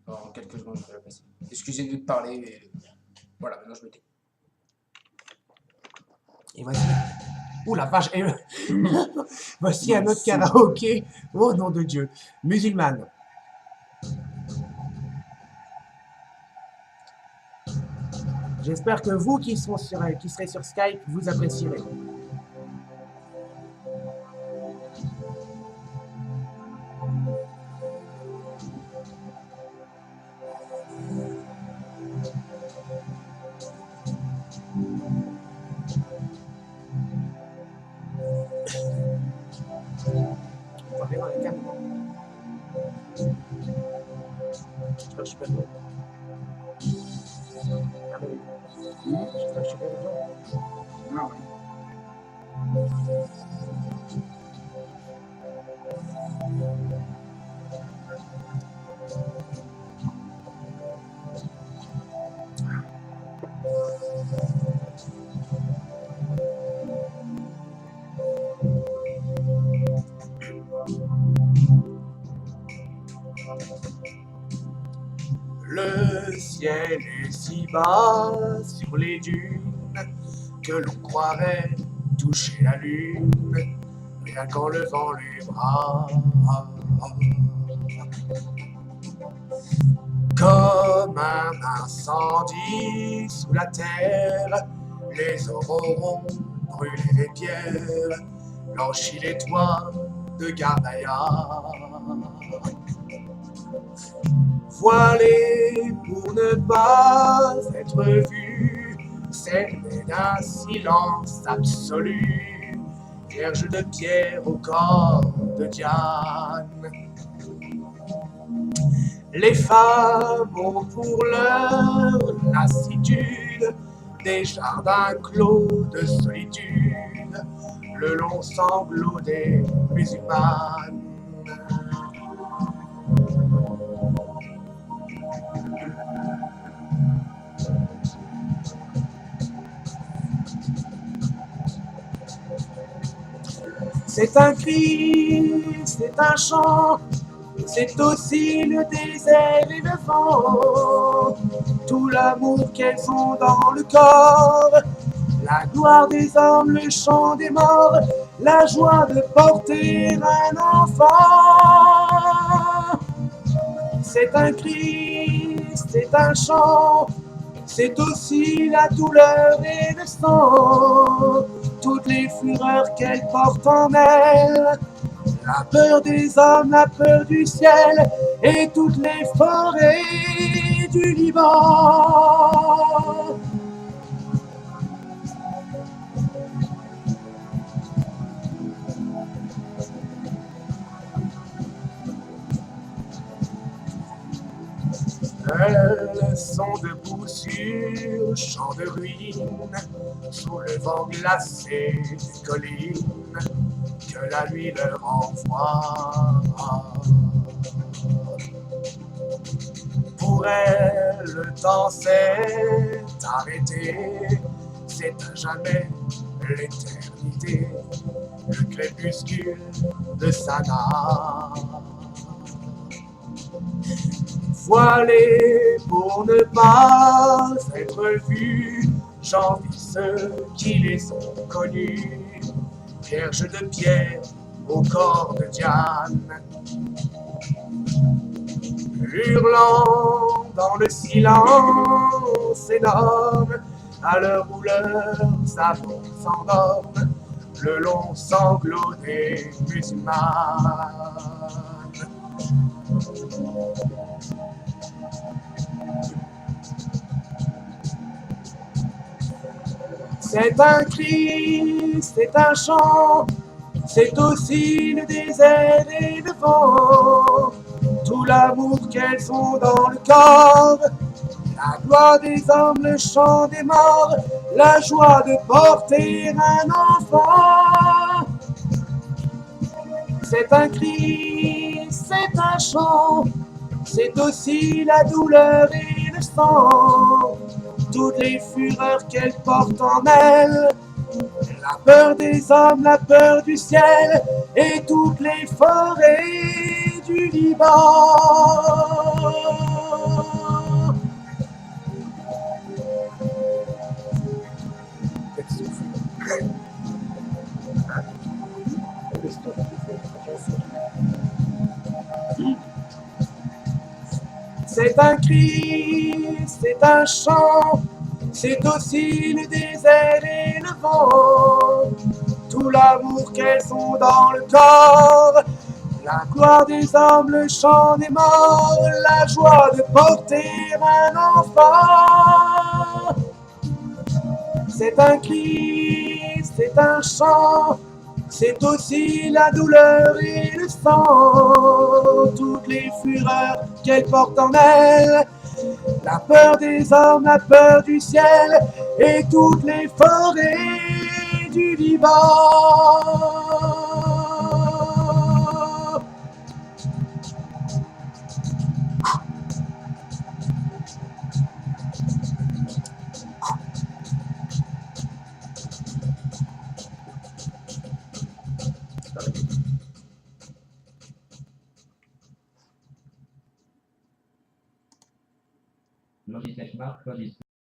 En quelques secondes, je vais la passer. Excusez-nous de parler, mais voilà, maintenant je me tais. Et voici. Ouh la vache! Voici un autre karaoké. Oh nom de Dieu. Musulmane. J'espère que vous qui serez sur Skype, vous apprécierez. On va bien dans les câbles. J'espère que je suis pas dedans. Ah bah oui. J'espère que je suis pas dedans. Ah oui. Le ciel est si bas sur les dunes que l'on croirait toucher la lune, rien qu'en levant les bras. Comme un incendie sous la terre, les aurons brûlé les pierres, blanchi les toits de Gardaïa. Voilé pour ne pas être vu, scellé d'un silence absolu, vierge de pierre au corps de Diane. Les femmes ont pour leur lassitude des jardins clos de solitude, le long sanglot des musulmanes. C'est un cri, c'est un chant, c'est aussi le désert et le vent, tout l'amour qu'elles ont dans le corps, la gloire des hommes, le chant des morts, la joie de porter un enfant. C'est un cri, c'est un chant, c'est aussi la douleur et le sang, toutes les fureurs qu'elle porte en elle, la peur des hommes, la peur du ciel et toutes les forêts du Liban. Elles sont debout sur champ de ruines, sous le vent glacé des collines que la nuit leur envoie. Pour elles, le temps s'est arrêté, c'est à jamais l'éternité, le crépuscule de Sanaa. Voilé pour ne pas être vu, j'envie ceux qui les ont connus, vierges de pierre au corps de Diane. Hurlant dans le silence énorme, à l'heure où leurs savants s'endorment, le long sanglot des musulmanes. C'est un cri, c'est un chant, c'est aussi le désert et le vent, tout l'amour qu'elles ont dans le corps, la gloire des hommes, le chant des morts, la joie de porter un enfant. C'est un cri, c'est un chant, c'est aussi la douleur et le sang, toutes les fureurs qu'elle porte en elle, la peur des hommes, la peur du ciel et toutes les forêts du Liban. C'est un cri, c'est un chant, c'est aussi le désert et le vent, tout l'amour qu'elles ont dans le corps, la gloire des hommes, le chant des morts, la joie de porter un enfant. C'est un cri, c'est un chant, c'est aussi la douleur et le sang, toutes les fureurs qu'elle porte en elle, la peur des hommes, la peur du ciel et toutes les forêts du Liban. Logitech Mark